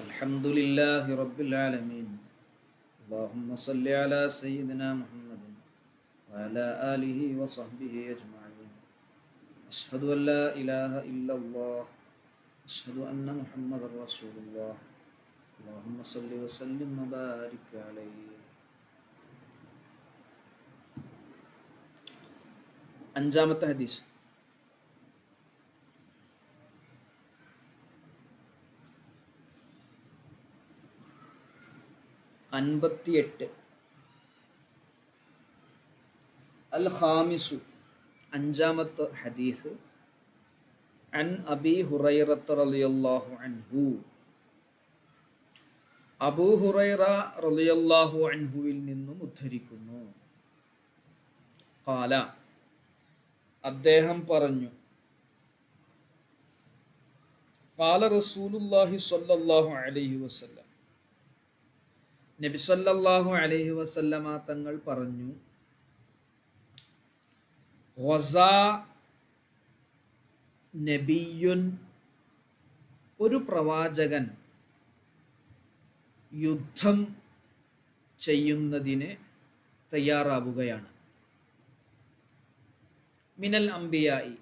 الحمد لله رب العالمين. اللهم صل على سيدنا محمد وعلى آله وصحبه أجمعين. أشهد أن لا إله إلا الله. أشهد أن محمد رسول الله. اللهم صل وسلم وبارك عليه. അഞ്ചാമത്തെ ഹദീസ്. അൻപത്തിയെട്ട്. അൽ ഖാമിസു, അഞ്ചാമത്തെ ഹദീസ്. അൻ അബി ഹുറൈറത്ത റളിയല്ലാഹു അൻഹു, അബൂ ഹുറൈറ റളിയല്ലാഹു അൻഹുവിൽ നിന്നും ഉദ്ധരിക്കുന്നു. ഖാല, അദ്ദേഹം പറഞ്ഞു, ഖാല റസൂലുള്ളാഹി സ്വല്ലല്ലാഹു അലൈഹി വസല്ലം, നബി സല്ലല്ലാഹു അലൈഹി വസല്ലമ തങ്ങൾ പറഞ്ഞു, ഗസാ നബിയുൻ, ഒരു പ്രവാചകൻ യുദ്ധം ചെയ്യുന്നതിന് തയ്യാറാവുകയാണ്. മിനൽ അംബിയായി,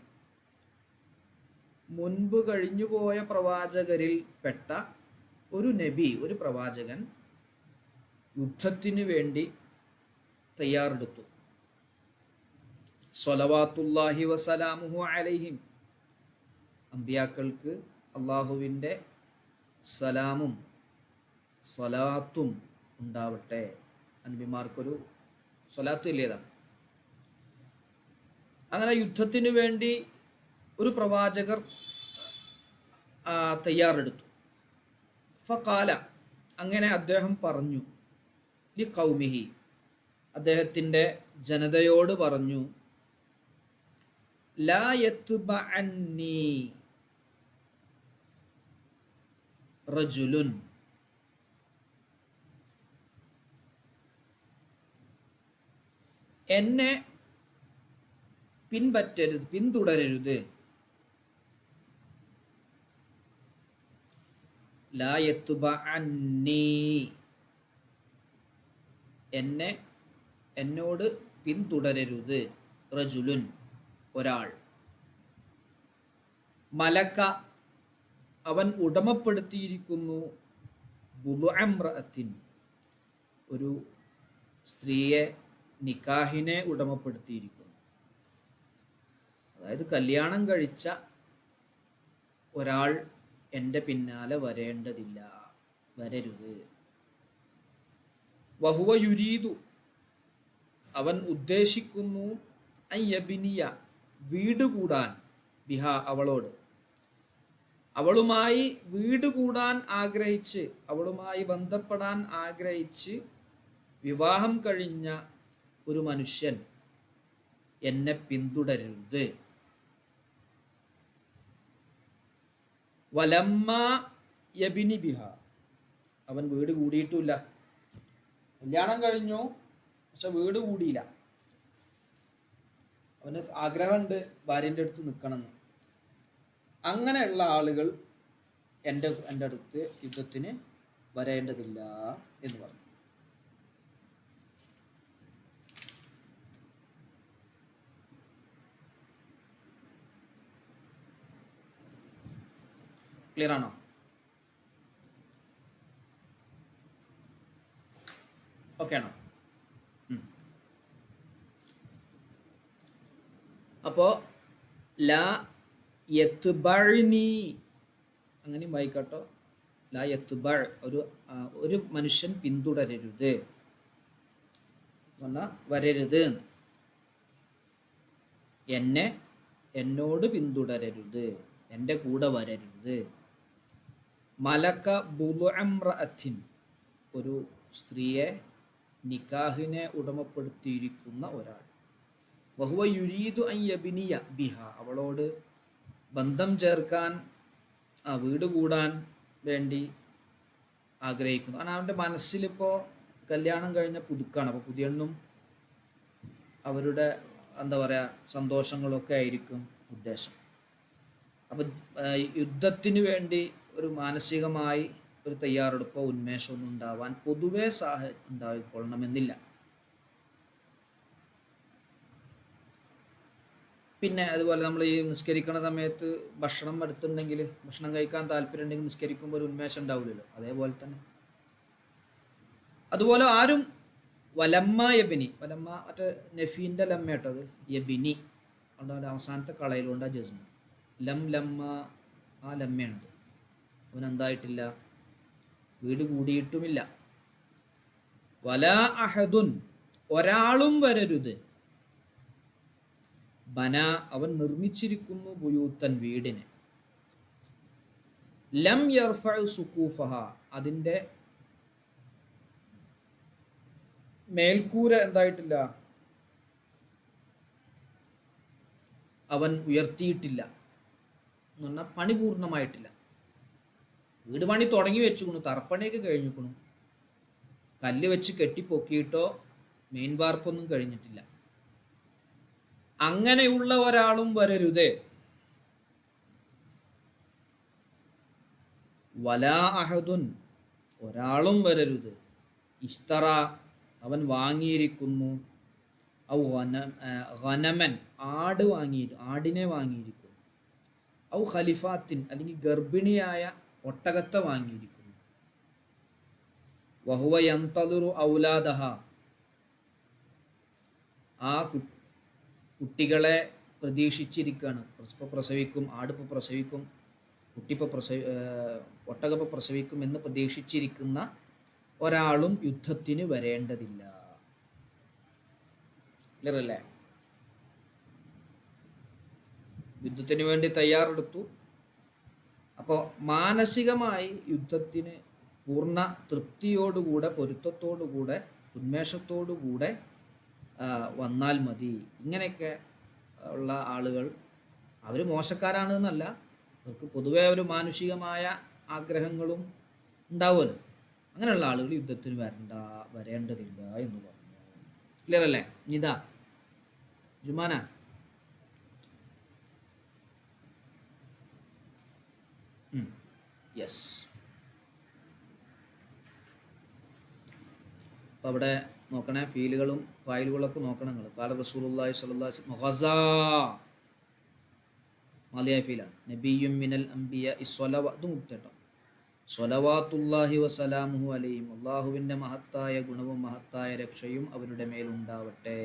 മുൻപ് കഴിഞ്ഞുപോയ പ്രവാചകരിൽ പെട്ട ഒരു നബി, ഒരു പ്രവാചകൻ യുദ്ധത്തിനു വേണ്ടി തയ്യാറെടുത്തു. സ്വലവാത്തുല്ലാഹി വസലാമുഹു അലൈഹിം, അമ്പിയാക്കൾക്ക് അള്ളാഹുവിൻ്റെ സലാമും സ്വലാത്തും ഉണ്ടാവട്ടെ. അൻബിമാർക്കൊരു സ്വലാത്ത് ഇല്ലേതാണ്. അങ്ങനെ യുദ്ധത്തിനു വേണ്ടി ഒരു പ്രവാചകർ തയ്യാറെടുത്തു. ഫഖാല, അങ്ങനെ അദ്ദേഹം പറഞ്ഞു, ലി ഖൗമിഹി, അദ്ദേഹത്തിൻ്റെ ജനതയോട് പറഞ്ഞു, ലാ യത്ബഅന്നി റജുലുൻ, എന്നെ പിൻപറ്റരുത്, പിന്തുടരരുത്. ലാ യത്ബഅന്നി, എന്നോട് പിന്തുടരരുത്. റജുലുൻ, ഒരാൾ. മലക്ക, അവൻ ഉടമപ്പെടുത്തിയിരിക്കുന്നു. ബുദ്ഉഅംറഅത്തിൻ, ഒരു സ്ത്രീയെ, നിക്കാഹിനെ ഉടമപ്പെടുത്തിയിരിക്കുന്നു. അതായത് കല്യാണം കഴിച്ച ഒരാൾ എൻ്റെ പിന്നാലെ വരരുത്. വഹുവ യുരീദു, അവൻ ഉദ്ദേശിക്കുന്നു, അയ്യബിനിയ, വീട് കൂടാൻ, ബിഹ, അവളോട്, അവളുമായി വീട് കൂടാൻ ആഗ്രഹിച്ച്, അവളുമായി ബന്ധപ്പെടാൻ ആഗ്രഹിച്ച് വിവാഹം കഴിഞ്ഞ ഒരു മനുഷ്യൻ എന്നെ പിന്തുടരരുത്. വലമ്മ യബിനി ബിഹ, അവൻ വീട് കൂടിയിട്ടില്ല. കല്യാണം കഴിഞ്ഞു, പക്ഷെ വീട് കൂടിയില്ല. അവന് ആഗ്രഹമുണ്ട് ഭാര്യൻ്റെ അടുത്ത് നിൽക്കണമെന്ന്. അങ്ങനെയുള്ള ആളുകൾ എൻ്റെ അടുത്ത് യുദ്ധത്തിന് വരേണ്ടതില്ല എന്ന് പറഞ്ഞു. ക്ലിയർ ആണോ? ഓക്കെ ആണോ? അപ്പോ ലാ യത്ബഅനി, അങ്ങനെയും വായിക്കാട്ടോ. ലാ യത്ബഅ, ഒരു മനുഷ്യൻ പിന്തുടരരുത്, വരരുത്. എന്നോട് പിന്തുടരരുത്, എൻ്റെ കൂടെ വരരുത്. മലക്ക ബുദ്ഉഅംറഅത്തിൻ, ഒരു സ്ത്രീയെ, നിക്കാഹിനെ ഉടമപ്പെടുത്തിയിരിക്കുന്ന ഒരാൾ. വഹുവ യുരീദു അൻ യബ്നിയ ബിഹ, അവളോട് ബന്ധം ചേർക്കാൻ, വീട് കൂടാൻ വേണ്ടി ആഗ്രഹിക്കുന്നു. കാരണം അവൻ്റെ മനസ്സിലിപ്പോൾ കല്യാണം കഴിഞ്ഞ പുതുക്കാണ്. അപ്പോൾ പുതിയണ്ണും അവരുടെ എന്താ പറയുക സന്തോഷങ്ങളൊക്കെ ആയിരിക്കും ഉദ്ദേശം. അപ്പം യുദ്ധത്തിന് വേണ്ടി ഒരു മാനസികമായി ഒരു തയ്യാറെടുപ്പോ ഉന്മേഷമൊന്നും ഉണ്ടാവാൻ പൊതുവേ ഉണ്ടായിക്കൊള്ളണമെന്നില്ല. പിന്നെ അതുപോലെ നമ്മൾ ഈ നിസ്കരിക്കണ സമയത്ത് ഭക്ഷണം എടുത്തിട്ടുണ്ടെങ്കിൽ, ഭക്ഷണം കഴിക്കാൻ താല്പര്യം ഉണ്ടെങ്കിൽ നിസ്കരിക്കുമ്പോൾ ഒരു ഉന്മേഷം ഉണ്ടാവില്ലല്ലോ. അതേപോലെ തന്നെ അതുപോലെ ആരും വലമ്മ യബിനി, വലമ്മ മറ്റേ നഫീൻ്റെ ലമ്മ കേട്ടത് യബിനി അതുകൊണ്ട് അവസാനത്തെ കളയിലുണ്ട് ആ ജസ്മ. ലം ലമ്മ ആ ലമ്മയാണത്. അവനെന്തായിട്ടില്ല, വീട് കൂടിയിട്ടുമില്ല. വലാ അഹദുൻ ഒരാളും വരരുത്, ബന അവൻ നിർമ്മിച്ചിരിക്കുന്നു, ബുയൂത്തൻ വീടിനെ, ലം യർഫഉ സുഖൂഫഹ അതിൻ്റെ മേൽക്കൂര എന്തായിട്ടില്ല, അവൻ ഉയർത്തിയിട്ടില്ല എന്ന് പറഞ്ഞാൽ പണി പൂർണ്ണമായിട്ടില്ല. വീട് പണി തുടങ്ങി വെച്ചുകൊണു, തറപ്പണിയൊക്കെ കഴിഞ്ഞിരിക്കണു, കല്ല് വെച്ച് കെട്ടിപ്പൊക്കിയിട്ടോ മെയിൻ വാർപ്പൊന്നും കഴിഞ്ഞിട്ടില്ല. അങ്ങനെയുള്ള ഒരാളും വരരുത്. വലാ അഹദുൻ ഒരാളും വരരുത്, ഇസ്തറ അവൻ വാങ്ങിയിരിക്കുന്നു, ഔ ഗനമൻ ആടിനെ വാങ്ങിയിരിക്കുന്നു, ഔ ഖലിഫാത്തിൻ അല്ലെങ്കിൽ ഗർഭിണിയായ ഒട്ടകത്തെ വാങ്ങിയിരിക്കുന്നു, വഹുവ യന്തളിറു ഔലാദഹ ആ കുട്ടികളെ പ്രതീക്ഷിച്ചിരിക്കുകയാണ്. ഇപ്പോൾ പ്രസവിക്കും, ആടിപ്പോൾ പ്രസവിക്കും, കുട്ടിപ്പോൾ ഒട്ടകപ്പോൾ പ്രസവിക്കും എന്ന് പ്രതീക്ഷിച്ചിരിക്കുന്ന ഒരാളും യുദ്ധത്തിന് വരേണ്ടതില്ല. ക്ലിയറല്ലേ? യുദ്ധത്തിന് വേണ്ടി തയ്യാറെടുത്തു. അപ്പോൾ മാനസികമായി യുദ്ധത്തിന് പൂർണ്ണ തൃപ്തിയോടുകൂടെ, പൊരുത്തത്തോടുകൂടെ, ഉന്മേഷത്തോടുകൂടെ വന്നാൽ മതി. ഇങ്ങനെയൊക്കെ ഉള്ള ആളുകൾ അവർ മോശക്കാരാണ് എന്നല്ല, അവർക്ക് പൊതുവേ ഒരു മാനുഷികമായ ആഗ്രഹങ്ങളും ഉണ്ടാവുമല്ലോ. അങ്ങനെയുള്ള ആളുകൾ യുദ്ധത്തിന് വരേണ്ടതില്ല എന്ന് പറഞ്ഞു. ക്ലിയർ അല്ലേ? ഇതാ ജുമാന യെസ്. അപ്പോൾ അവിടെ നോക്കണേ, ഫീലുകളും ഫായിലുകളൊക്കെ നോക്കണം നിങ്ങൾ. കാല റസൂലുള്ളാഹി സ്വല്ലല്ലാഹു അലൈഹി വസല്ലം ഗസാ മാലിയായ ഫീലാണ്. നബിയ്യും മിനൽ അംബിയ ഇസ്വലവാത്ത് മുക്തട്ടോ സ്വലവാത്തുല്ലാഹി വസലാമുഹു അലൈഹിം അള്ളാഹുവിൻ്റെ മഹത്തായ ഗുണവും മഹത്തായ രക്ഷയും അവരുടെ മേലുണ്ടാവട്ടെ.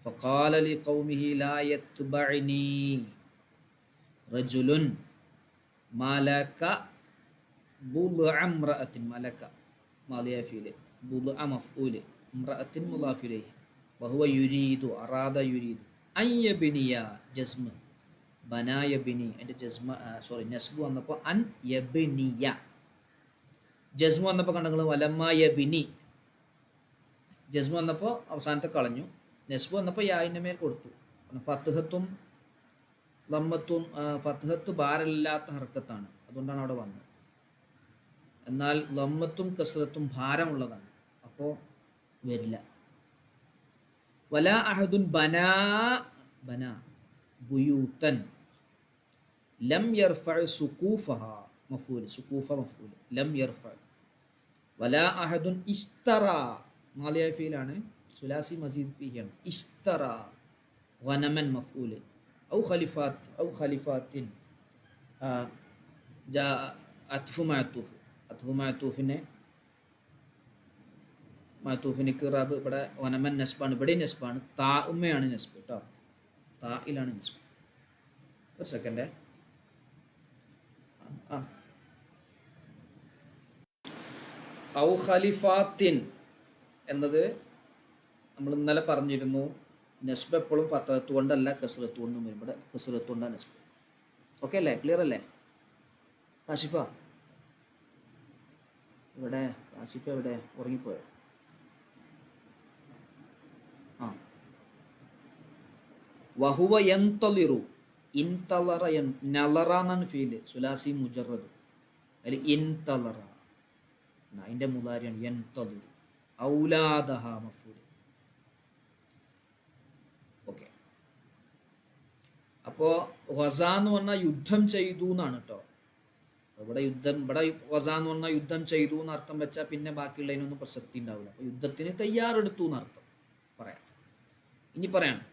ഫഖാല ലിഖൗമിഹി ലാ യത്ബഅനി റജുലുൻ മലക ബുദ്അ ഇംറഅത്തിൻ, മലക മാലിയ ഫീല്, ബുദ്അ മഫ്ഊൽ, ഇംറഅത്തിൻ മുളാഫ് ഇലൈഹി, വഹുവ യുരീദു അറാദ യുരീദു അൻ യബ്നിയ ജസ്മ ബനാ യബ്നി, അതിൻ്റെ ജസ്മ നെസ്ബ് വന്നപ്പോൾ അൻ യബ്നിയ, ജസ്മ വന്നപ്പോൾ കണ്ടെങ്കിൽ വലമ്മ യബ്നി, ജസ്മ വന്നപ്പോൾ അവസാനത്തെ കളഞ്ഞു, നെസ്ബ് വന്നപ്പോൾ യായിൻ്റെ മേൽ കൊടുത്തു. ഫത്ഹത്തും ലമ്മത്തും, ഫത്ഹത്ത് ഭാരമില്ലാത്ത ഹർക്കത്താണ്, അതുകൊണ്ടാണ് അവിടെ വന്നത്. എന്നാൽ ലമ്മത്തും കസ്റത്തും ഭാരമുള്ളതാണ്, അപ്പോൾ വരില്ല. വലാ അഹദുൻ ബനാ ബുയൂത്തൻ ലം യർഫഅ സുഖൂഫഹ മഫൂൽ, സുഖൂഫ മഫൂൽ, ലം യർഫഅ. വലാ അഹദുൻ ഇസ്തറ മാലിയ ഫീലാണ്, സുലാസി മസീദ് ഫീഹിയാണ്, ഇസ്തറ ഗനമൻ മഫൂൽ, ഔ ഖലിഫാത്തിൻ അത്ഫു മഅത്തൂഫിനെ ഖിറാബ് ഇവിടെ വനമൻ നെസ്ബാണ്, ഇവിടെ നെസ്ബാണ്, താ ഉമ്മയാണ് നെസ്ബ് കേട്ടോ, തായിലാണ് നെസ്ബ്. ഒരു സെക്കൻഡ്. ഔ ഖലിഫാത്തിൻ എന്നത് നമ്മൾ ഇന്നലെ പറഞ്ഞിരുന്നു, നെസ്ബ് എപ്പോഴും ഫത്ഹത്ത് കൊണ്ടല്ല കസ്റത്ത് കൊണ്ടും വരും. ഇവിടെ കസ്റത്ത് കൊണ്ടാണ് നെസ്ബ്. ഓക്കെ അല്ലേ? ക്ലിയർ അല്ലേ? കാശിഫ ഇവിടെ, കാശിഫ ഇവിടെ ഉറങ്ങിപ്പോയോ? വഹുവ യന്തളിറു, ഇൻതളറ നളറ എന്നാണ് ഫീല്, സുലാസി മുജറദ്, അതിൽ ഇൻതളറ അതിൻ്റെ മുദാരിയാണ് യന്തളിറു, ഔലാദഹ മഫൂൽ. ഓക്കെ. അപ്പോൾ ഗസ എന്ന് പറഞ്ഞാൽ യുദ്ധം ചെയ്തു എന്നാണ് കേട്ടോ. ഇവിടെ വസ എന്ന് പറഞ്ഞാൽ യുദ്ധം ചെയ്തു എന്ന് അർത്ഥം വെച്ചാൽ പിന്നെ ബാക്കിയുള്ളതിനൊന്നും പ്രസക്തി ഉണ്ടാവില്ല. അപ്പോൾ യുദ്ധത്തിന് തയ്യാറെടുത്തു എന്ന് അർത്ഥം പറയാം. ഇനി പറയാണ്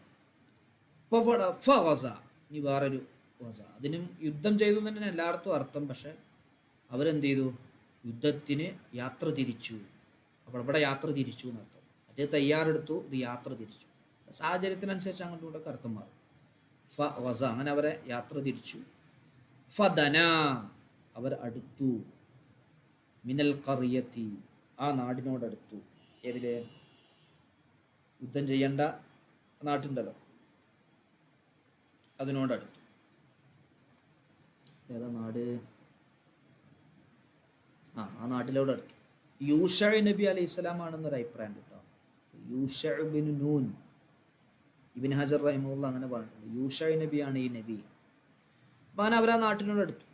ഇപ്പോൾ ഫ വസ, ഇനി വേറൊരു വസ, അതിനും യുദ്ധം ചെയ്തു തന്നെ എല്ലായിടത്തും അർത്ഥം. പക്ഷെ അവരെന്ത് ചെയ്തു? യുദ്ധത്തിന് യാത്ര തിരിച്ചു. അപ്പോൾ ഇവിടെ യാത്ര തിരിച്ചു എന്നർത്ഥം. മറ്റേ തയ്യാറെടുത്തു, ഇത് യാത്ര തിരിച്ചു. സാഹചര്യത്തിനനുസരിച്ച് അങ്ങോട്ടും ഇങ്ങോട്ടൊക്കെ അർത്ഥം മാറും. ഫ വസ, അങ്ങനെ അവരെ യാത്ര തിരിച്ചു. ഫദന, അവർ അടുത്തു. മിനൽ ഖറിയത്തി, ആ നാടിനോടടുത്തു. ഏതിലെ? യുദ്ധം ചെയ്യേണ്ട നാട്ടുണ്ടല്ലോ, അതിനോടടുത്തു. ഏതാ നാട്? ആ നാട്ടിലോട് അടുത്തു. യൂഷ നബി അലൈഹി സ്വലാം ആണെന്നൊരു അഭിപ്രായം കേട്ടോ. യൂഷ ബിൻ നൂൻ, ഇബ്നു ഹജർ റഹിമഹുള്ള അങ്ങനെ പറഞ്ഞിട്ടുണ്ട്. യൂഷ നബിയാണ് ഈ നബി. അപ്പം അവർ ആ നാട്ടിനോട് അടുത്തു.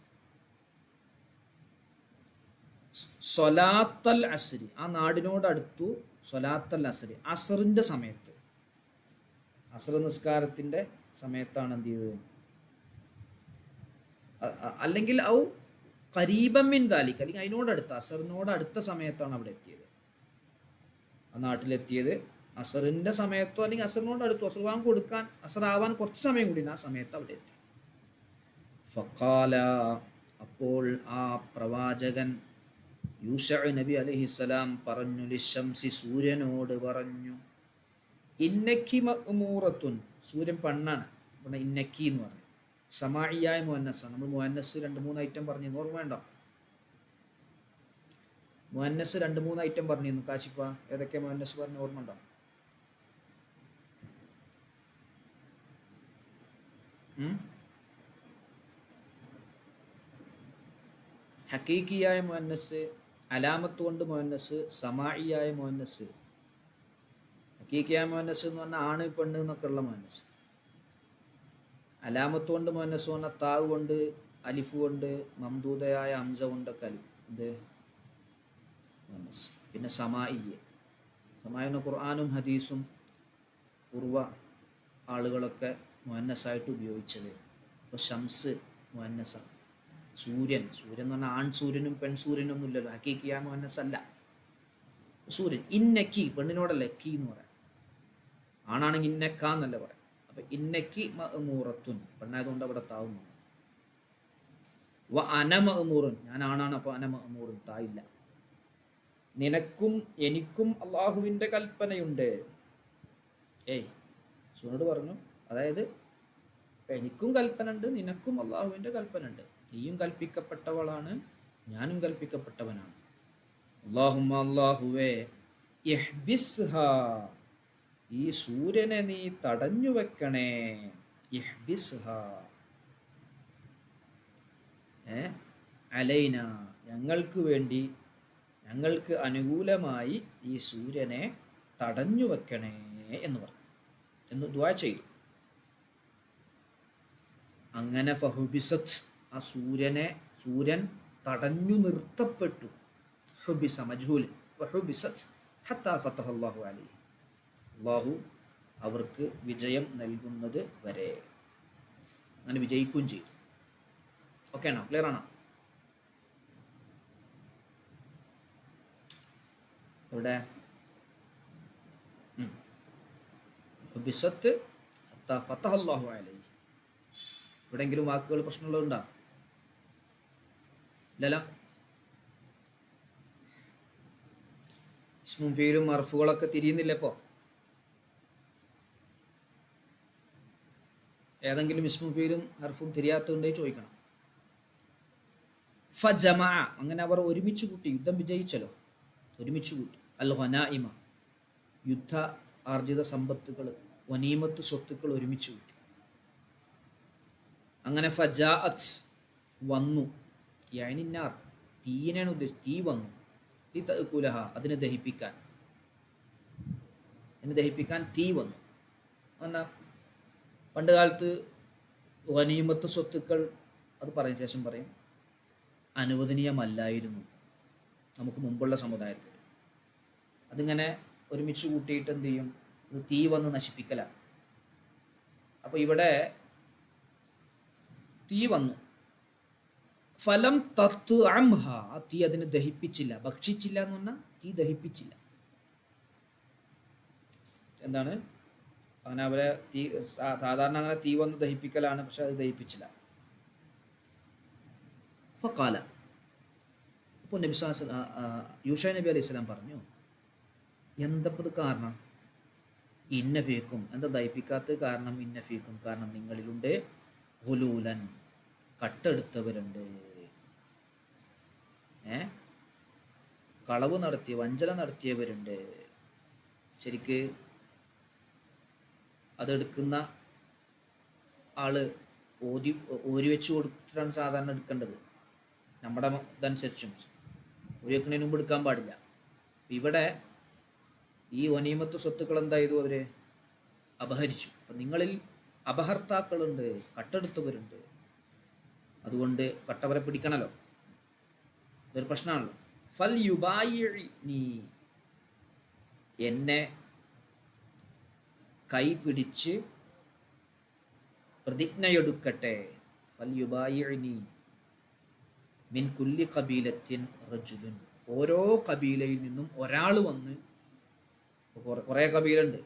സ്വലാത്തൽ അസ്രി, ആ നാടിനോട് അടുത്തു. സ്വലാത്തൽ അസ്രി, അസറിന്റെ സമയത്ത്, അസർ നിസ്കാരത്തിന്റെ സമയത്താണ് എന്ത് ചെയ്തത്? അല്ലെങ്കിൽ ഔ ഖരീബൻ മിൻ ദാലിക്, അല്ലെങ്കിൽ അതിനോടടുത്ത, അസറിനോട് അടുത്ത സമയത്താണ് അവിടെ എത്തിയത്, ആ നാട്ടിലെത്തിയത്. അസറിന്റെ സമയത്തോ അല്ലെങ്കിൽ അസറിനോട് അടുത്തു, അസർ വാങ്ങി കൊടുക്കാൻ, അസർ ആവാൻ കുറച്ച് സമയം കൂടി ആ സമയത്ത് അവിടെ എത്തി. ഫഖാല, അപ്പോൾ ആ പ്രവാചകൻ യൂഷ നബി അലൈഹിസ്സലാം പറഞ്ഞു, ലിശംസി, സൂര്യനോട് പറഞ്ഞു, ഇന്നക്കി മഅ്മൂറത്തുൻ, സൂര്യൻ പെണ്ണാണ്. ഇവിടെ ഇന്നക്കി എന്ന് പറഞ്ഞു. സമാഇയായ മുഅന്നസാണ്. നമ്മൾ മുഅന്നസ് 2-3 ഐറ്റം പറഞ്ഞു, ഓർമ്മ വേണ്ട? മുഅന്നസ് 2-3 ഐറ്റം പറഞ്ഞിരുന്നു. കാശിപ്പ ഏതൊക്കെ മുഅന്നസ് പറഞ്ഞ ഓർമ്മ ഉണ്ടോ? ഹക്കീക്കിയായ മുഅന്നസ്, അലാമത്ത് കൊണ്ട് മുഅന്നസ്, സമാഇയായ മുഅന്നസ്. ഹക്കീക്കിയായ മുഅന്നസ് എന്ന് പറഞ്ഞാൽ ആണ് പെണ്ണ് എന്നൊക്കെ ഉള്ള മുഅന്നസ്. അലാമത്ത് കൊണ്ട് മുഅന്നസ് പറഞ്ഞാൽ താവ് കൊണ്ട്, അലിഫ് കൊണ്ട്, മംദൂദയായ ഹംസ കൊണ്ടൊക്കെ ഇത് മുഅന്നസ്. പിന്നെ സമാഇയ്യ, സമാഇന് ഖുർആനും ഹദീസും പൂർവ്വ ആളുകളൊക്കെ മുഅന്നസായിട്ട് ഉപയോഗിച്ചത്. അപ്പോൾ ഷംസ് മുഅന്നസാണ്. സൂര്യൻ, സൂര്യൻ എന്ന് പറഞ്ഞാൽ ആൺ സൂര്യനും പെൺ സൂര്യനും ഒന്നും ഇല്ലല്ലോ. ഹക്കീക്കിയ മുഅന്നസ് അല്ല. സൂര്യൻ. ഇന്നക്കി, പെണ്ണിനോടല്ലേ കീ എന്ന് പറയാം. ആണാണെങ്കിൽ ഇന്നക്ക എന്നല്ല പറയാം. അപ്പൊ ഇന്നക്കി മഅ്മൂറത്തുൻ, പെണ്ണായതുകൊണ്ട് അവിടെ താവുന്നു. വ അന മഅ്മൂറുൻ, ഞാൻ ആണാണ്, അപ്പോൾ അന മഅ്മൂറുൻ, തായില്ല. നിനക്കും എനിക്കും അള്ളാഹുവിൻ്റെ കൽപ്പനയുണ്ട്. സൂനോട് പറഞ്ഞു, അതായത് എനിക്കും കൽപ്പന ഉണ്ട്, നിനക്കും അള്ളാഹുവിൻ്റെ കൽപ്പന ഉണ്ട്. നീയും കൽപ്പിക്കപ്പെട്ടവളാണ്, ഞാനും കൽപ്പിക്കപ്പെട്ടവനാണ്. അല്ലാഹുമ്മ, അല്ലാഹുവേ, ഇഹ്ബിസ്ഹാ, ഈ സൂര്യനെ നീ തടഞ്ഞു വെക്കണേ. ഇഹ്ബിസ്ഹാ, അലൈന, ഞങ്ങൾക്ക് വേണ്ടി, ഞങ്ങൾക്ക് അനുകൂലമായി ഈ സൂര്യനെ തടഞ്ഞു വെക്കണേ എന്ന് പറഞ്ഞു, എന്ന് ദുആ ചെയ്തു. അങ്ങനെ ഫഹുബിസത്ത്, ആ സൂര്യൻ തടഞ്ഞു നിർത്തപ്പെട്ടു. ഹുബിസ മജ്ഹൂൽ, ഫഹുബിസത്ത് ഹത്താ ഫതഹല്ലാഹു അലൈഹി, അല്ലാഹു അവർക്ക് വിജയം നൽകുന്നത് വരെ. അങ്ങനെ വിജയിക്കുകയും ചെയ്തു. ഓക്കെ ആണോ? ക്ലിയർ ആണോ? ഇവിടെ ഹുബിസത്ത് ഹത്താ ഫതഹല്ലാഹു അലൈഹി. എവിടെയെങ്കിലും വാക്കുകൾ പ്രശ്നമുള്ളതുണ്ടോ? ഇല്ലല്ലോ. ഇസ്മും ഫീലും മർഫുകളൊക്കെ തിരിയുന്നില്ല. ഇപ്പോൾ ഏതെങ്കിലും ഇസ്മും ഫീലും ഹർഫും തിരിയാത്തതുണ്ടെങ്കിൽ ചോദിക്കണം. ഫജമഅ, അങ്ങനെ അവർ ഒരുമിച്ച് കൂട്ടി, യുദ്ധം വിജയിച്ചല്ലോ, ഒരുമിച്ച് കൂട്ടി. അൽ ഗനായിമ, യുദ്ധ ആർജിത സമ്പത്തുകൾ, വനീമത്ത് സ്വത്തുക്കൾ ഒരുമിച്ച് കൂട്ടി. അങ്ങനെ ഫജാഅത്ത്, വന്നു. യഅനിന്നാർ, തീയിനാണ് ഉദ്ദേശിച്ചത്. തീ വന്നു. ലിതഅകുലഹ, അതിനെ ദഹിപ്പിക്കാൻ തീ വന്നു. എന്നാ പണ്ട് കാലത്ത് ഗനീമത്ത് സ്വത്തുക്കൾ, അത് പറഞ്ഞ ശേഷം പറയും, അനുവദനീയമല്ലായിരുന്നു നമുക്ക് മുമ്പുള്ള സമുദായത്തിൽ. അതിങ്ങനെ ഒരുമിച്ച് കൂട്ടിയിട്ട് എന്ത് ചെയ്യും? തീ വന്ന് നശിപ്പിക്കലാണ്. അപ്പോൾ ഇവിടെ തീ വന്നു. ഫലം തത്ത് അംഹ, ആ തീ അതിനെ ദഹിപ്പിച്ചില്ല, ഭക്ഷിച്ചില്ല എന്ന് പറഞ്ഞാൽ തീ ദഹിപ്പിച്ചില്ല. എന്താണ് അങ്ങനെ അവരെ തീ സാധാരണ അങ്ങനെ തീ വന്ന് ദഹിപ്പിക്കലാണ്, പക്ഷെ അത് ദഹിപ്പിച്ചില്ല. ഫഖാല, അപ്പോൾ നബി യൂഷ നബി അലൈഹി സ്വലാം പറഞ്ഞു, എന്തപ്പത് കാരണം? ഇന്ന ഫീക്കും, എന്താ ദഹിപ്പിക്കാത്ത കാരണം? ഇന്ന ഫീക്കും, കാരണം നിങ്ങളിലുണ്ട് ഹുലൂലൻ, കട്ടെടുത്തവരുണ്ട്, കളവ് നടത്തിയ, വഞ്ചന നടത്തിയവരുണ്ട്. ശരിക്ക് അതെടുക്കുന്ന ആള് ഓരി വെച്ച് കൊടുത്തിട്ടാണ് സാധാരണ എടുക്കേണ്ടത്, നമ്മുടെ ഇതനുസരിച്ചും. ഒരു വെക്കുന്നതിന് മുമ്പ് എടുക്കാൻ പാടില്ല. ഇവിടെ ഈ വനീമത്ത് സ്വത്തുക്കൾ എന്താ ചെയ്തു? അവര് അപഹരിച്ചു. അപ്പം നിങ്ങളിൽ അപഹർത്താക്കളുണ്ട്, കട്ടെടുത്തവരുണ്ട്. അതുകൊണ്ട് കട്ടവരെ പിടിക്കണല്ലോ, ഇതൊരു പ്രശ്നമാണല്ലോ. ഫൽ യുബായിനി, എന്നെ കൈ പിടിച്ച് പ്രതിജ്ഞയെടുക്കട്ടെ. ഫൽ യുബായിനി മിൻ കുല്ലി ഖബീലത്തിൻ റജുലുൻ, ഓരോ കബീലയിൽ നിന്നും ഒരാൾ വന്ന്, കുറേ കബീലുണ്ട്,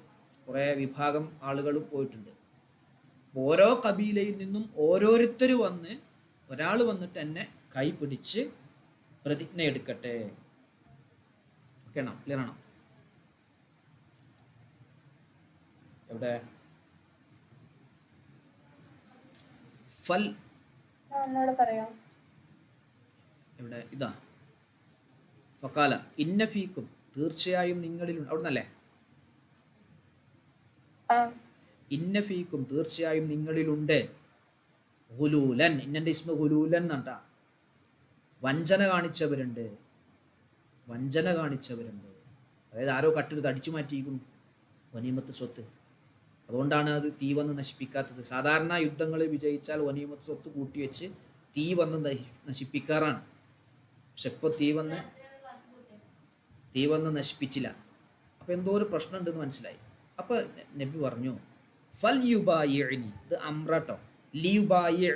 കുറേ വിഭാഗം ആളുകൾ പോയിട്ടുണ്ട്. ഓരോ കബീലയിൽ നിന്നും ഓരോരുത്തർ വന്ന്, ഒരാൾ വന്നിട്ട് എന്നെ കൈ പിടിച്ച് പ്രതിജ്ഞ എടുക്കട്ടെ. ഓക്കെ ആണോ? ക്ലിയർ ആണോ? എവിടെ ഫൽ എവിടെ? ഇതാ ഫഖാല ഇന്ന ഫീക്കും, തീർച്ചയായും നിങ്ങളിലുണ്ട്. അവിടെ നിന്നല്ലേ? ഇന്ന ഫീക്കും, തീർച്ചയായും നിങ്ങളിലുണ്ട് ഹുലൂലൻ, ഇന്നൻ്റെ ഇസ്മ ഹുലൂലൻ എന്നാട്ടാ, വഞ്ചന കാണിച്ചവരുണ്ട്, വഞ്ചന കാണിച്ചവരുണ്ട്. അതായത് ആരോ കട്ടെടുത്ത് അടിച്ചു മാറ്റിയിരിക്കുന്നു വനീമത്ത് സ്വത്ത്. അതുകൊണ്ടാണ് അത് തീ വന്ന് നശിപ്പിക്കാത്തത്. സാധാരണ യുദ്ധങ്ങൾ വിജയിച്ചാൽ വനീമത്ത് സ്വത്ത് കൂട്ടിവെച്ച് തീ വന്ന് നശിപ്പിക്കാറാണ്. പക്ഷെ ഇപ്പോൾ തീ വന്ന് നശിപ്പിച്ചില്ല. അപ്പോൾ എന്തോ ഒരു പ്രശ്നം ഉണ്ടെന്ന് മനസ്സിലായി. അപ്പോൾ നബി പറഞ്ഞു ഫൽ യുബായിനി, ഇത് അമ്രട്ടോ, ലിയുബായി,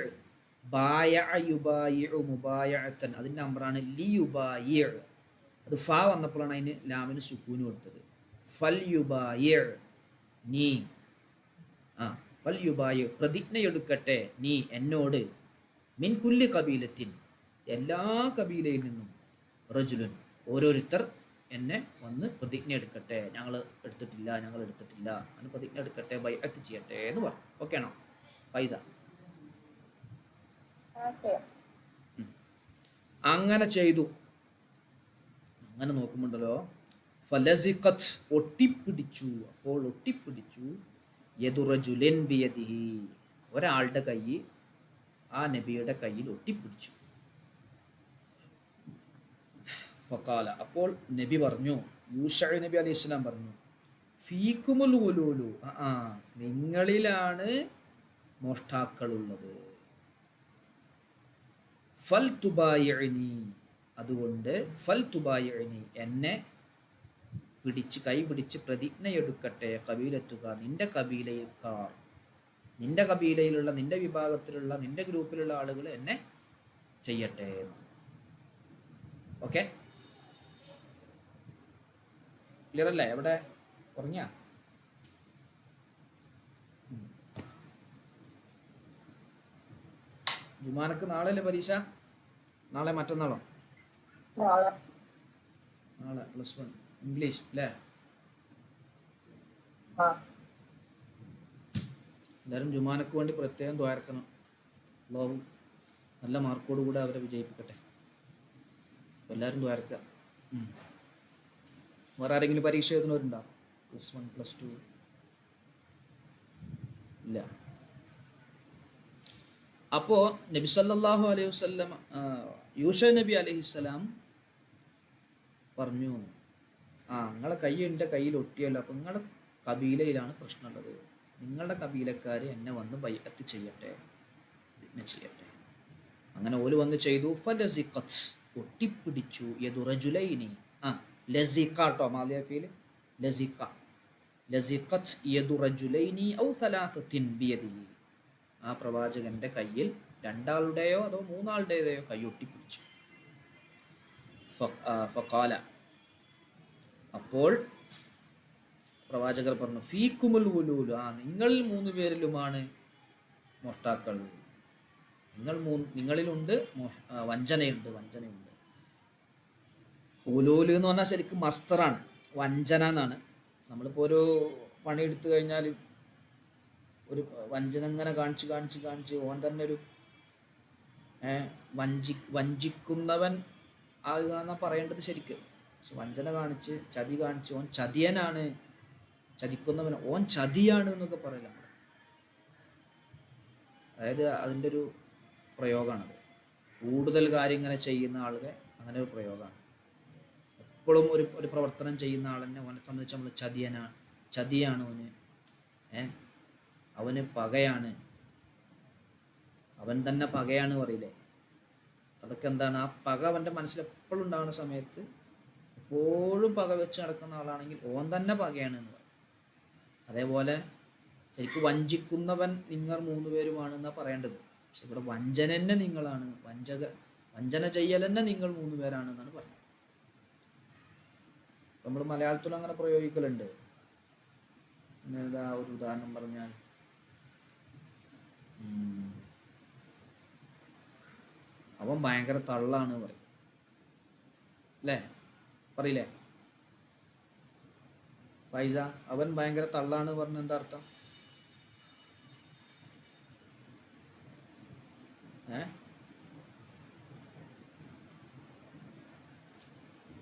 മുബായഅത്തൻ, അതിൻ്റെ അമ്രാണ് ലിയുബായി. അത് ഫ വന്നപ്പോഴാണ് അതിന് ലാമിന് സുക്കൂന് കൊടുത്തത്. ഫൽ യുബായി നീ, ഫൽ യുബായി, പ്രതിജ്ഞയെടുക്കട്ടെ നീ എന്നോട്, മിൻ കുല്ലി കബീലത്തിൻ, എല്ലാ കബീലയിൽ നിന്നും, റജുലുൻ, ഓരോരുത്തർ എന്നെ വന്ന് പ്രതിജ്ഞ എടുക്കട്ടെ. ഞങ്ങൾ എടുത്തിട്ടില്ല അങ്ങനെ പ്രതിജ്ഞ എടുക്കട്ടെ, ബൈഅത്ത് ചെയ്യട്ടെ എന്ന് പറഞ്ഞു. ഓക്കെ ആണോ ഫൈസ? അങ്ങനെ ചെയ്തു. അങ്ങനെ നോക്കുമ്പോണ്ടല്ലോ ഫലസിഖത്ത്, ഒട്ടിപ്പിടിച്ചു. അപ്പോൾ ഒട്ടിപ്പിടിച്ചു യദുറജുലിൻ ബിയദിഹി, ഒരാളുടെ കൈ ആ നബിയുടെ കയ്യിൽ ഒട്ടിപ്പിടിച്ചു. ഫഖാല, അപ്പോൾ നബി പറഞ്ഞു, യൂഷ നബി അലൈഹി സ്വലാം പറഞ്ഞു, ഫീക്കുമുൽ ഉലൂലു, നിങ്ങളിലാണ് മോഷ്ടാക്കളുള്ളത്. ഫൽ തുബായിനി, അതുകൊണ്ട് ഫൽ തുബായിനി, എന്നെ പിടിച്ച് കൈ പിടിച്ച് പ്രതിജ്ഞയെടുക്കട്ടെ. കബീലത്തുക, നിന്റെ കബീലക്കാർ, നിന്റെ കബീലയിലുള്ള, നിന്റെ വിഭാഗത്തിലുള്ള, നിന്റെ ഗ്രൂപ്പിലുള്ള ആളുകൾ എന്നെ ചെയ്യട്ടെ. ഓക്കെ, ക്ലിയർ അല്ലേ? എവിടെ ഉറങ്ങിയ? ജുമാനക്ക് നാളെ അല്ലേ പരീക്ഷ? നാളെ മറ്റന്നാളോ? നാളെ +1 ഇംഗ്ലീഷ് അല്ലേ? എല്ലാവരും ജുമാനക്ക് വേണ്ടി പ്രത്യേകം ദ്വാരക്കണം. അല്ലാഹു നല്ല മാർക്കോട് കൂടെ അവരെ വിജയിപ്പിക്കട്ടെ. എല്ലാവരും ദ്വാരക്കുക. വേറെ ആരെങ്കിലും പരീക്ഷ എഴുതുന്നവരുണ്ടോ? +1 +2 ഇല്ല. അപ്പോൾ നബി സല്ലല്ലാഹു അലൈഹി വസല്ലം, യൂഷ നബി അലൈഹിസ്സലാം പറഞ്ഞു, നിങ്ങളെ കൈ എൻ്റെ കയ്യിൽ ഒട്ടിയല്ലോ, അപ്പം നിങ്ങളുടെ കബീലയിലാണ് പ്രശ്നമുള്ളത്. നിങ്ങളുടെ കബീലക്കാർ എന്നെ വന്ന് ബൈഅത്ത് ചെയ്യട്ടെ, ചെയ്യട്ടെ. അങ്ങനെ ഓല് വന്ന് ചെയ്തു. ഫലസിഖത്ത്, ഒട്ടിപ്പിടിച്ചു. യദുറജുലൈനി, ലസിഖാട്ടോ മാലിയഫീൽ, ലസിഖത്ത് യദുറജുലൈനി ഔ സലാസത്തിൻ ബിയദിഹി, ആ പ്രവാചകന്റെ കയ്യിൽ രണ്ടാളുടെയോ അതോ മൂന്നാളുടേതോ കൈയൊട്ടിപ്പിടിച്ചു. ഫഖാല, അപ്പോൾ പ്രവാചകർ പറഞ്ഞു, ഫീക്കുമുൽ ഉലൂൽ, നിങ്ങളിൽ 3 പേരിലുമാണ് മോഷ്ടാക്കൾ, നിങ്ങളിലുണ്ട് വഞ്ചനയുണ്ട്. ഉലൂല് എന്ന് പറഞ്ഞാൽ ശരിക്കും മസ്തറാണ്, വഞ്ചന എന്നാണ്. നമ്മളിപ്പോൾ ഒരു പണി എടുത്തു കഴിഞ്ഞാൽ ഒരു വഞ്ചന ഇങ്ങനെ കാണിച്ച് ഓൻ തന്നെ ഒരു വഞ്ചിക്കുന്നവൻ ആകുക പറയേണ്ടത് ശരിക്കും. പക്ഷെ വഞ്ചന കാണിച്ച് ചതി കാണിച്ച് ഓൻ ചതിയനാണ്, ചതിക്കുന്നവൻ ഓൻ ചതിയാണ് എന്നൊക്കെ പറയില്ല നമ്മൾ. അതായത് അതിൻ്റെ ഒരു പ്രയോഗമാണത്. കൂടുതൽ കാര്യങ്ങൾ ചെയ്യുന്ന ആളുകൾ അങ്ങനെ ഒരു പ്രയോഗമാണ്. എപ്പോഴും ഒരു പ്രവർത്തനം ചെയ്യുന്ന ആൾ തന്നെ ഓനെ സംബന്ധിച്ച് നമ്മൾ ചതിയാണ് ഓന്, അവന് പകയാണ്, അവൻ തന്നെ പകയാണ് പറയില്ലേ. അതൊക്കെ എന്താണ്, ആ പക അവൻ്റെ മനസ്സിൽ എപ്പോഴും ഉണ്ടാകുന്ന സമയത്ത് എപ്പോഴും പക വെച്ച് നടക്കുന്ന ആളാണെങ്കിൽ ഓൻ തന്നെ പകയാണ് എന്ന് പറയും. അതേപോലെ ശരിക്കും വഞ്ചിക്കുന്നവൻ നിങ്ങൾ 3 പേരുമാണെന്നാണ് പറയേണ്ടത്. പക്ഷെ ഇവിടെ വഞ്ചന തന്നെ നിങ്ങളാണ്, വഞ്ചന ചെയ്യൽ തന്നെ നിങ്ങൾ 3 പേരാണെന്നാണ് പറയുന്നത്. നമ്മൾ മലയാളത്തിലും അങ്ങനെ പ്രയോഗിക്കലുണ്ട്. ഏതാ ഒരു ഉദാഹരണം പറഞ്ഞാൽ, അവൻ ഭയങ്കര തള്ളാണ് പറയും അല്ലേ, പറയില്ലേ പൈസ? അവൻ ഭയങ്കര തള്ളാണ് പറഞ്ഞ എന്താ അർത്ഥം?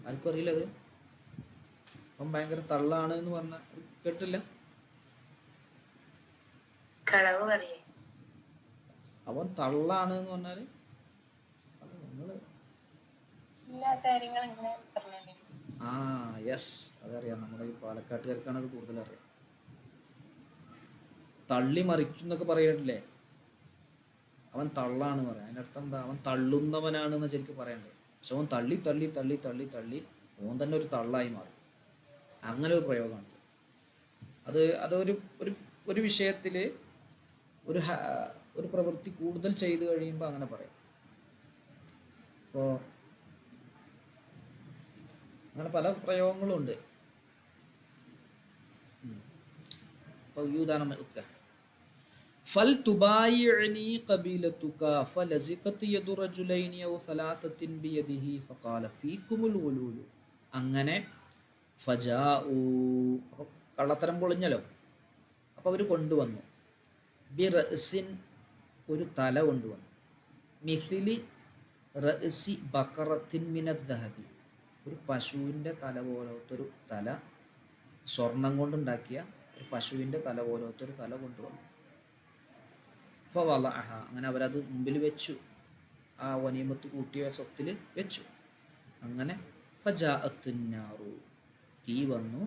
ആർക്കും അറിയില്ല അത്. അവൻ ഭയങ്കര തള്ളാണ് എന്ന് പറഞ്ഞ കേട്ടില്ല. അവൻ തള്ളാണ് എന്ന് പറഞ്ഞാല് യെസ്, അതറിയാം. നമ്മുടെ ഈ പാലക്കാട്ടുകാർക്കാണ് അത് കൂടുതൽ അറിയാം. തള്ളി മറിക്കും എന്നൊക്കെ പറയട്ടില്ലേ, അവൻ തള്ളാണ് പറയാം. അതിൻ്റെ അർത്ഥം എന്താ? അവൻ തള്ളുന്നവനാണെന്ന് ശരിക്കും പറയണ്ടേ. പക്ഷെ അവൻ തള്ളി തള്ളി തള്ളി തള്ളി തള്ളി അവൻ തന്നെ ഒരു തള്ളായി മാറും. അങ്ങനെ ഒരു പ്രയോഗമാണ് അതൊരു ഒരു വിഷയത്തിൽ ഒരു പ്രവൃത്തി കൂടുതൽ ചെയ്തു കഴിയുമ്പോൾ അങ്ങനെ പറയും. അപ്പോൾ അങ്ങനെ പല പ്രയോഗങ്ങളും ഉണ്ട്. അപ്പോൾ ഈ ഉദാഹരണം ഒക്കെ ഫൽ തുബായിഅനി ഖബീലതുക ഫലസിഖത് യദു റജുലൈനി ഔ സലാസത്തിൻ ബിയദിഹി ഫഖാല ഫീകുമുൽ ഉലൂൽ. അങ്ങനെ ഫജാഉ, അപ്പോൾ കള്ളത്തരം പൊളിഞ്ഞല്ലോ. അപ്പോൾ അവർ കൊണ്ടുവന്നു ബിറഅസിൻ, ഒരു തല കൊണ്ടുവന്നു, മിഥിലി റഅസി ബഖറത്തിൻ മിനദ് ദഹബി, ഒരു പശുവിൻ്റെ തല പോലത്തെ ഒരു തല, സ്വർണം കൊണ്ടുണ്ടാക്കിയ ഒരു പശുവിൻ്റെ തല പോലത്തെ ഒരു തല കൊണ്ടുവന്നു. അപ്പോൾ വളഅഹ, അങ്ങനെ അവരത് മുമ്പിൽ വെച്ചു, ആ വനീമത്ത് കൂട്ടിയ സ്വത്തിൽ വെച്ചു. അങ്ങനെ ഫജാഅത്തുന്നാറു, തീ വന്നു,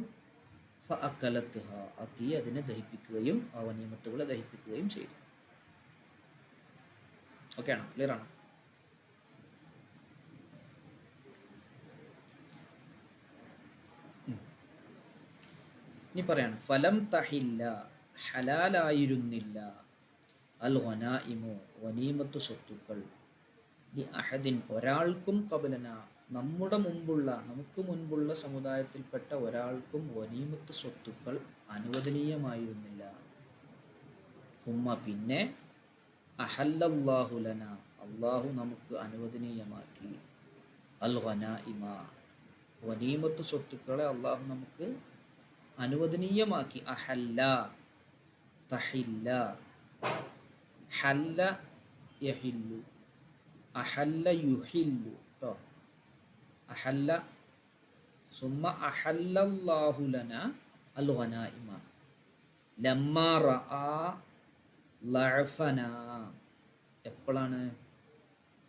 ഫഅകലത്ഹ, ആ തീ അതിനെ ദഹിപ്പിക്കുകയും ആ വനീമത്തുകളെ ദഹിപ്പിക്കുകയും ചെയ്തു. ഓക്കെ ആണോ? ക്ലിയർ ആണോ? ഇനി പറയാണ്, ഫലം തഹില്ല, ഹലാലായിരുന്നില്ല, അൽ ഗനായിമു, വനീമത്തു സ്വത്തുക്കൾ, ലി അഹദിൻ, ഒരാൾക്കും, ഖബലന, നമുക്ക് മുൻപുള്ള സമുദായത്തിൽപ്പെട്ട ഒരാൾക്കും വനീമത്ത് സ്വത്തുക്കൾ അനുവദനീയമായിരുന്നില്ല. ഹുമ്മ, പിന്നെ, അഹല്ലല്ലാഹു ലന, അള്ളാഹു നമുക്ക് അനുവദനീയമാക്കി, അൽ ഗനായിമ, വനീമത്ത് സ്വത്തുക്കളെ അള്ളാഹു നമുക്ക് അനുവദനീയമാക്കി. അഹല്ല, തഹില്ല, ഹല്ല യഹില്ലു, അഹല്ല യുഹില്ലു ട്ടോ. അഹല്ല സുമ്മ അഹല്ലല്ലാഹു ലന അൽ ഗനായിമ ലമ്മാ റആ ലഅഫന, എപ്പോഴാണ്?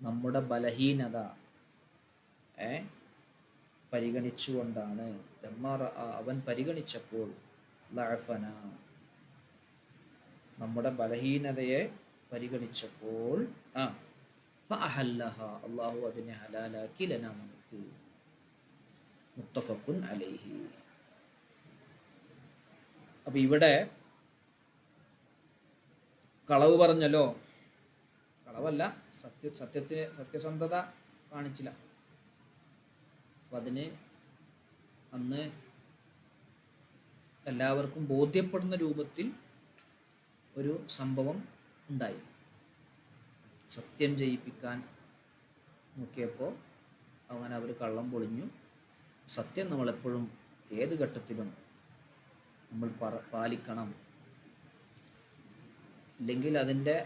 നമ്മുടെ ബലഹീനത പരിഗണിച്ചുകൊണ്ടാണ്. ലമ്മാ റആ, അവൻ പരിഗണിച്ചപ്പോൾ, ലഅഫന, നമ്മുടെ ബലഹീനതയെ പരിഗണിച്ചപ്പോൾ, ഫഅഹല്ലഹ, അല്ലാഹു അതിനെ ഹലാലാക്കി, ലനാ, നമുക്ക്. മുത്തഫഖുൻ അലൈഹി. അപ്പോൾ ഇവിടെ കളവ് പറഞ്ഞല്ലോ, കളവല്ല, സത്യസന്ധത കാണിച്ചില്ല. അപ്പം അതിന് അന്ന് എല്ലാവർക്കും ബോധ്യപ്പെടുന്ന രൂപത്തിൽ ഒരു സംഭവം ഉണ്ടായി. സത്യം ചെയ്യിപ്പിക്കാൻ നോക്കിയപ്പോൾ അങ്ങനെ അവർ കള്ളം പൊളിഞ്ഞു. സത്യം നമ്മളെപ്പോഴും ഏത് ഘട്ടത്തിലും നമ്മൾ പാലിക്കണം, ഇല്ലെങ്കിൽ അതിൻ്റെ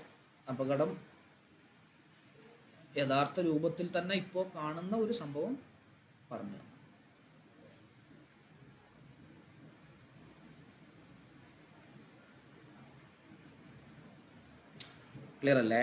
അപകടം യഥാർത്ഥ രൂപത്തിൽ തന്നെ ഇപ്പോൾ കാണുന്ന ഒരു സംഭവം പറഞ്ഞു. ക്ലിയർ അല്ലേ?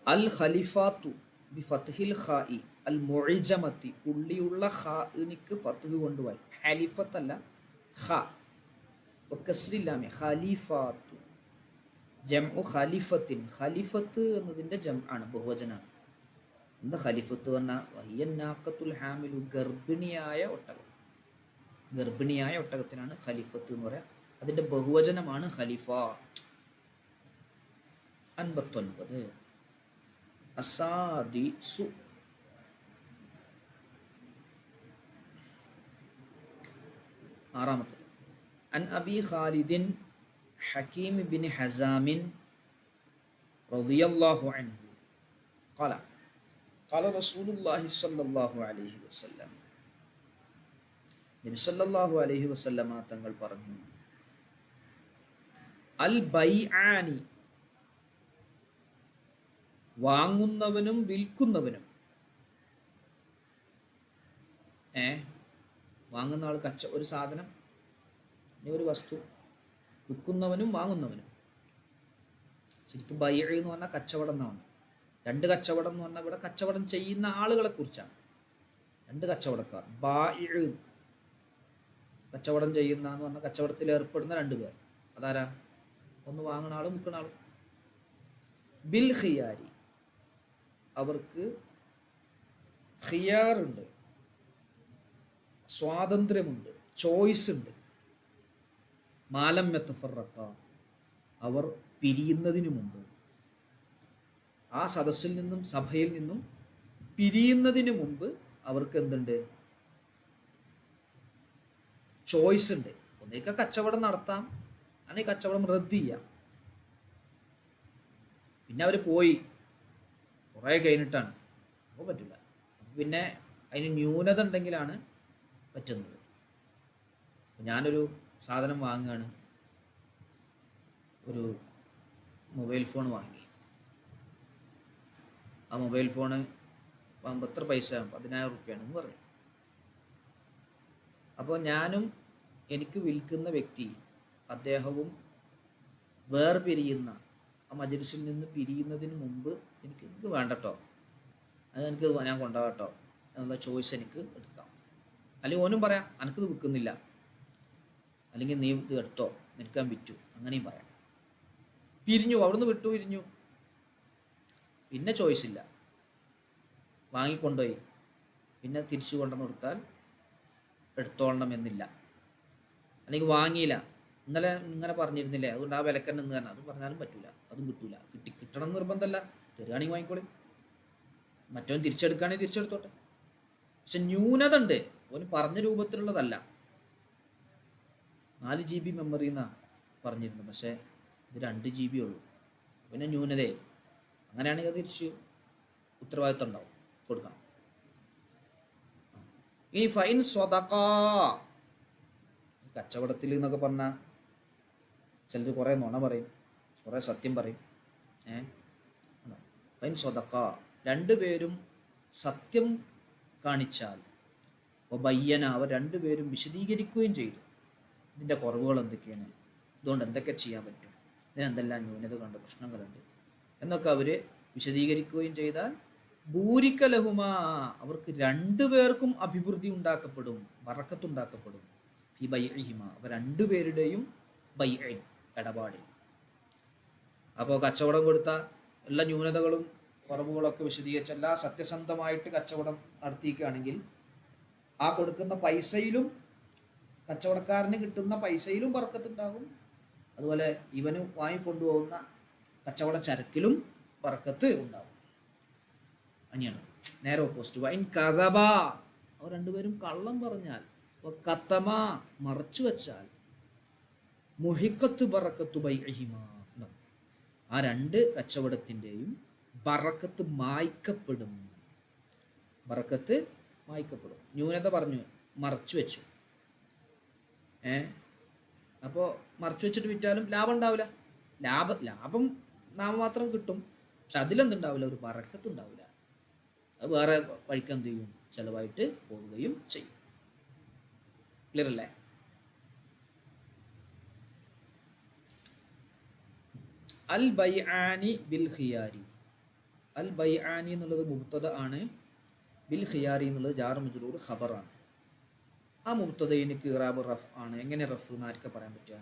അൽ ഖലിഫാത്തു ബി ഫത്ഹിൽ ഖാഇ അൽ മുഅ്ജമത്തി, പുള്ളിയുള്ള ഖാഇനിക്ക് ഫത്ഹ് കൊണ്ടുപോയി. ഖലിഫത്തല്ല, ഖ വകസ്രില്ലാമി ഖലിഫാത്തു ജംഉ ഖലിഫത്തിൻ. ഖലിഫത്ത് എന്നതിൻ്റെ ജം ആണ്, ബഹുവചനാണ്. എന്താ ഖലിഫത്ത് പറഞ്ഞാൽ? വഹിയന്നാഖത്തുൽ ഹാമിലു, ഗർഭിണിയായ ഒട്ടകം. ഗർഭിണിയായ ഒട്ടകത്തിനാണ് ഖലിഫത്ത് എന്ന് പറയാം. അതിൻ്റെ ബഹുവചനമാണ് ഖലിഫ. 59 അസാദിസു, ആറാമത്തെ. അൻ അബി ഖാലിദിൻ ഹക്കീം ബിൻ ഹസാമിൻ റളിയല്ലാഹു അൻഹു ഖാല ഖാല റസൂലുള്ളാഹി സ്വല്ലല്ലാഹു അലൈഹി വസല്ലം, നബി സല്ലല്ലാഹു അലൈഹി വസല്ലമ തങ്ങൾ പറഞ്ഞു, അൽ ബൈആനി, വാങ്ങുന്നവനും വിൽക്കുന്നവനും. വാങ്ങുന്ന ആൾ ഒരു സാധനം, ഒരു വസ്തു, വിൽക്കുന്നവനും വാങ്ങുന്നവനും. ശരിക്കും ബൈ എന്ന് പറഞ്ഞാൽ കച്ചവടം എന്നാണ്. രണ്ട് കച്ചവടം എന്ന് പറഞ്ഞാൽ ഇവിടെ കച്ചവടം ചെയ്യുന്ന ആളുകളെ കുറിച്ചാണ്. രണ്ട് കച്ചവടക്കാർ, ബാഇഉ കച്ചവടം ചെയ്യുന്ന എന്ന് പറഞ്ഞാൽ കച്ചവടത്തിൽ ഏർപ്പെടുന്ന രണ്ട് പേർ. അതാരാ? ഒന്ന് വാങ്ങുന്ന ആളും വിൽക്കുന്ന ആളും. ബിൽ ഖിയാരി, അവർക്ക് ഖിയാറുണ്ട്, സ്വാതന്ത്ര്യമുണ്ട്, ചോയ്സ് ഉണ്ട്. മാലം യതഫറഖ, അവർ പിരിയുന്നതിന് മുമ്പ്, ആ സദസ്സിൽ നിന്നും സഭയിൽ നിന്നും പിരിയുന്നതിന് മുമ്പ് അവർക്ക് എന്തുണ്ട്? ചോയ്സ് ഉണ്ട്. ഒന്നേക്ക് കച്ചവടം നടത്താം, അല്ലെങ്കിൽ കച്ചവടം റദ്ദ് ചെയ്യാം. പിന്നെ അവർ പോയി കുറേ കഴിഞ്ഞിട്ടാണ്, അപ്പോൾ പറ്റില്ല. പിന്നെ അതിന് ന്യൂനത ഉണ്ടെങ്കിലാണ് പറ്റുന്നത്. ഞാനൊരു സാധനം വാങ്ങുകയാണ്, ഒരു മൊബൈൽ ഫോൺ വാങ്ങി. ആ മൊബൈൽ ഫോണ് വാങ്ങുമ്പോൾ എത്ര പൈസ? 10,000 റുപ്യാണെന്ന് പറഞ്ഞു. അപ്പോൾ ഞാനും എനിക്ക് വിൽക്കുന്ന വ്യക്തി, അദ്ദേഹവും വേർപിരിയുന്ന, ആ മജ്‌ലിസിൽ നിന്ന് പിരിയുന്നതിന് മുമ്പ് എനിക്ക് വേണ്ട കേട്ടോ, അത് എനിക്ക് ഞാൻ കൊണ്ടുപോകാം കേട്ടോ എന്നുള്ള ചോയ്സ് എനിക്ക് എടുക്കാം. അല്ലെങ്കിൽ ഓനും പറയാം എനിക്കിത് വിൽക്കുന്നില്ല, അല്ലെങ്കിൽ നീ ഇത് എടുത്തോ, നിനക്കാൻ വിറ്റു, അങ്ങനെയും പറയാം. പിരിഞ്ഞു, അവിടുന്ന് വിട്ടു പിരിഞ്ഞു, പിന്നെ ചോയ്സ് ഇല്ല. വാങ്ങിക്കൊണ്ടുപോയി, പിന്നെ തിരിച്ചു കൊണ്ടുവന്ന് കൊടുത്താൽ എടുത്തോളണം എന്നില്ല. അല്ലെങ്കിൽ വാങ്ങിയില്ല, ഇങ്ങനെ പറഞ്ഞിരുന്നില്ലേ, അതുകൊണ്ട് ആ വിലക്കന്നെ നിന്ന് തന്നെ, അത് പറഞ്ഞാലും പറ്റൂല, അതും കിട്ടൂല. കിട്ടണം നിർബന്ധമല്ല, തരികയാണെങ്കിൽ വാങ്ങിക്കോളി, മറ്റവൻ തിരിച്ചെടുക്കുകയാണെങ്കിൽ തിരിച്ചെടുത്തോട്ടെ. പക്ഷെ ന്യൂനത ഉണ്ട്, ഓന് പറഞ്ഞ രൂപത്തിലുള്ളതല്ല. 4 GB മെമ്മറി എന്നാണ് പറഞ്ഞിരുന്നത്, പക്ഷേ ഇത് 2 GB ഉള്ളൂ. പിന്നെ ന്യൂനതയായി. അങ്ങനെയാണെങ്കിൽ അത് തിരിച്ച് ഉത്തരവാദിത്വം ഉണ്ടാവും, കൊടുക്കണം. ഈ ഫൈൻ സ്വതക്കാ, കച്ചവടത്തിൽ എന്നൊക്കെ പറഞ്ഞാൽ ചിലർ കുറേ നുണ പറയും, കുറേ സത്യം പറയും. ഫൈൻ സ്വതക്കാ, രണ്ടുപേരും സത്യം കാണിച്ചാൽ, ബയ്യന, അവർ രണ്ടുപേരും വിശദീകരിക്കുകയും ചെയ്തു ഇതിൻ്റെ കുറവുകൾ എന്തൊക്കെയാണ്, ഇതുകൊണ്ട് എന്തൊക്കെ ചെയ്യാൻ പറ്റും, ഇതിനെന്തെല്ലാം ന്യൂനതകളുണ്ട്, പ്രശ്നങ്ങളുണ്ട് എന്നൊക്കെ അവർ വിശദീകരിക്കുകയും ചെയ്താൽ, ബൂരിക്കലഹുമാ, അവർക്ക് രണ്ടുപേർക്കും അഭിവൃദ്ധി ഉണ്ടാക്കപ്പെടും, ബറക്കത്തുണ്ടാക്കപ്പെടും. ഫി ബൈഇഹിമ, അവർ രണ്ടുപേരുടെയും ബൈഇ, ഇടപാടിൽ. അപ്പോൾ കച്ചവടം കൊടുത്ത എല്ലാ ന്യൂനതകളും കുറവുകളൊക്കെ വിശദീകരിച്ച് എല്ലാ സത്യസന്ധമായിട്ട് കച്ചവടം നടത്തിയിരിക്കുകയാണെങ്കിൽ ആ കൊടുക്കുന്ന പൈസയിലും കച്ചവടക്കാരന് കിട്ടുന്ന പൈസയിലും ബർക്കത്തുണ്ടാകും, അതുപോലെ ഇവന് വാങ്ങിക്കൊണ്ടുപോകുന്ന കച്ചവട ചരക്കിലും ബർക്കത്ത് ഉണ്ടാകും. അങ്ങനെയാണ്. നേരെ ഓപ്പോസിറ്റ്. വൈൻ കഥബ, അവർ രണ്ടുപേരും കള്ളം പറഞ്ഞാൽ, കത്തമ മറച്ചു വെച്ചാൽ, മുഹിക്കത്ത് ബറക്കത്തു ബൈഇഹിമ, ആ രണ്ട് കച്ചവടത്തിൻ്റെയും ബറക്കത്ത് മായ്ക്കപ്പെടും. ബറക്കത്ത് മായ്ക്കപ്പെടും. ന്യൂനത പറഞ്ഞു, മറച്ചു വെച്ചു. അപ്പോൾ മറച്ചു വെച്ചിട്ട് വിറ്റാലും ലാഭം ഉണ്ടാവില്ല. ലാഭം നാമമാത്രം കിട്ടും, പക്ഷെ അതിലെന്തുണ്ടാവില്ല, ഒരു ബറക്കത്ത് ഉണ്ടാവില്ല. അത് വേറെ വഴിക്ക് എന്ത് ചെയ്യും, ചിലവായിട്ട് പോവുകയും ചെയ്യും. ക്ലിയർ അല്ലേ? അൽ ബൈആനി ബിൽ ഖിയാരി. അൽ ബൈആനി എന്നുള്ളത് മുബ്തദ ആണ്, ബിൽ ഖിയാരി എന്നുള്ളത് ജാർ മജ്റൂർ ഖബറാണ്. ആ മുബ്തദയിന് ഇറാബ് റഫ് ആണ്. എങ്ങനെ റഫ് എന്ന് ആർക്കാ പറയാൻ പറ്റുക?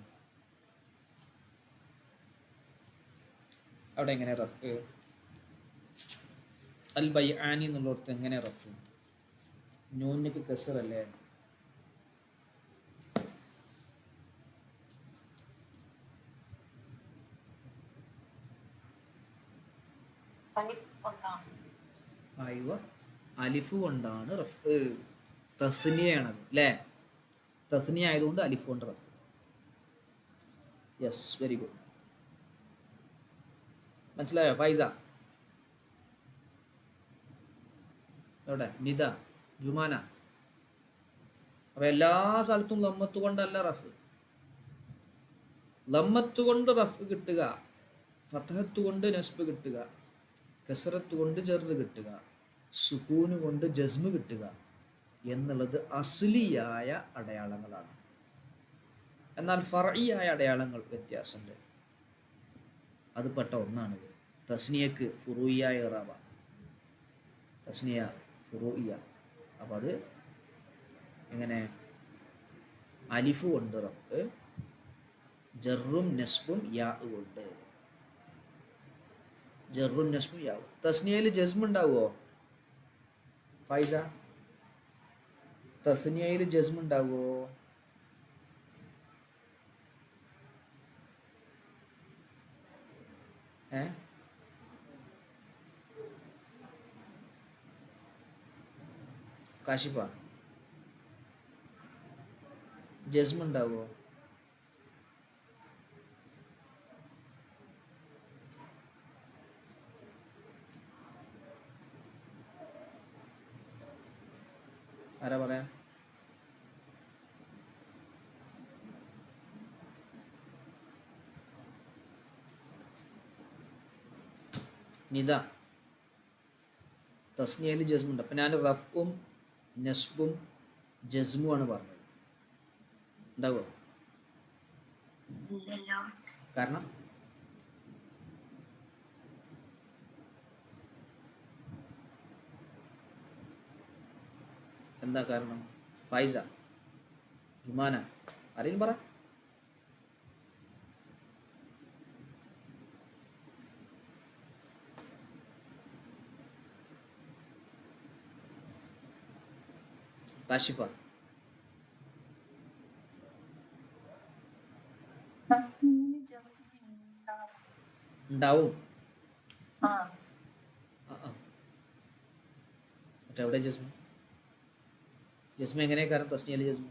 അവിടെ എങ്ങനെ റഫ്? അൽ ബൈആനി എന്നുള്ളടത്ത് എങ്ങനെ റഫ്? നൂനിക്ക് കസറല്ലേ? അലിഫ് കൊണ്ടാണ് റഫ്. തസ്നിയാണത് അല്ലേ? തസ്നിയ ആയതുകൊണ്ട് അലിഫ് കൊണ്ട് റഫ്. Yes, very good. മനസ്സിലായോ ഫൈസ? എവിടെ നിദ, ജുമാന? അപ്പൊ എല്ലാ സ്ഥലത്തും ലമ്മത്ത് കൊണ്ടല്ല റഫ്. ലമ്മത്ത് കൊണ്ട് റഫ് കിട്ടുക, ഫതഹത്ത് കൊണ്ട് നസ്ബ് കിട്ടുക, കസറത്ത് കൊണ്ട് ജർറ് കിട്ടുക, സുകൂന് കൊണ്ട് ജസ്മ് കിട്ടുക എന്നുള്ളത് അസ്ലിയായ അടയാളങ്ങളാണ്. എന്നാൽ ഫർഇയായ അടയാളങ്ങൾ വ്യത്യാസമുണ്ട്. അത് പെട്ട ഒന്നാണിത്. തസ്നിയക്ക് ഫുറൂഇയ ഇറാബ, തസ്നിയ ഫുറൂഇയ. അപ്പം അത് എങ്ങനെ? അലിഫ് കൊണ്ട് റഫ്, ജറും നസ്ബും യാ കൊണ്ട്. ജറും നസ്ബും യാ. തസ്നിയയിൽ ജസ്മ് ഉണ്ടാവുമോ ഫൈസ? തസ്നിയയിൽ ജസ്മ് ഉണ്ടാവുമോ? കാശിഫ, ജസ്മ് ഉണ്ടാവുമോ? ആരാ പറയാ? നിദ. തസ്നിയയിൽ ജസ്മുണ്ട്. അപ്പം ഞാൻ റഫും നസ്ബും ജസ്മും ആണ് പറഞ്ഞത്. ഉണ്ടാവോ? കാരണം എന്താ കാരണം? ഫൈസ, ജുമാന, ആരെങ്കിലും പറ. കാശിഫ, ഉണ്ടാവും. മറ്റെവിടെ ജസ്മ? ജസ്മ എങ്ങനെയാ? കാരണം തസ്നിയയിൽ ജസ്മ.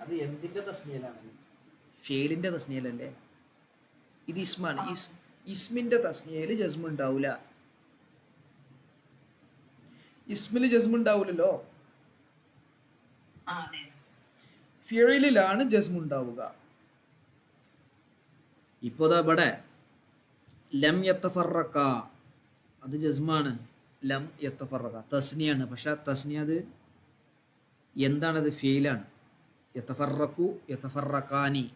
അത് എന്തിന്റെ തസ്നിയലാണ്? ഫീലിന്റെ തസ്നിയലല്ലേ? ഇത് ഇസ്മാണ്. ഇസ്മിന്റെ തസ്നിയയിൽ ജസ്മ ഉണ്ടാവൂല. ഇസ്മില് ജസ്മ ഉണ്ടാവൂലല്ലോ. ഫിഇലിലാണ് ജസ്മ ഉണ്ടാവുക. ഇപ്പോ ഇവിടെ ലം യത്തഫറക്ക, അത് ജസ്മാണ്. ലം യത്തഫറക്ക തസ്നിയാണ്. പക്ഷെ തസ്നിയ അത് എന്താണത്? ഫീലാണ്. യത്തഫറക്കു യത്തഫറക്കാനി,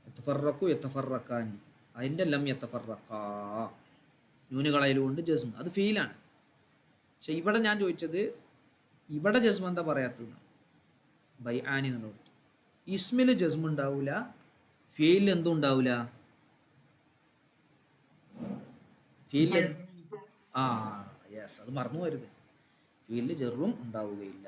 യത്തഫറക്കു യത്തഫറക്കാനി. അതിൻ്റെ ലം യത്തഫറക്ക നൂന് കളയലുകൊണ്ട് ജസ്മ, അത് ഫീലാണ്. പക്ഷെ ഇവിടെ ഞാൻ ചോദിച്ചത്, ഇവിടെ ജസ്മ എന്താ പറയാത്തത്? ബൈആനി എന്നുള്ളത്. ഇസ്മിൽ ജസ്മ ഉണ്ടാവില്ല, ഫീലിൽ എന്തും ഉണ്ടാവില്ല, ഫീലിൽ ആ യെസ്, അത് മറന്നു പോരുത്. ഫീലിൽ ജെറും ഉണ്ടാവുകയില്ല.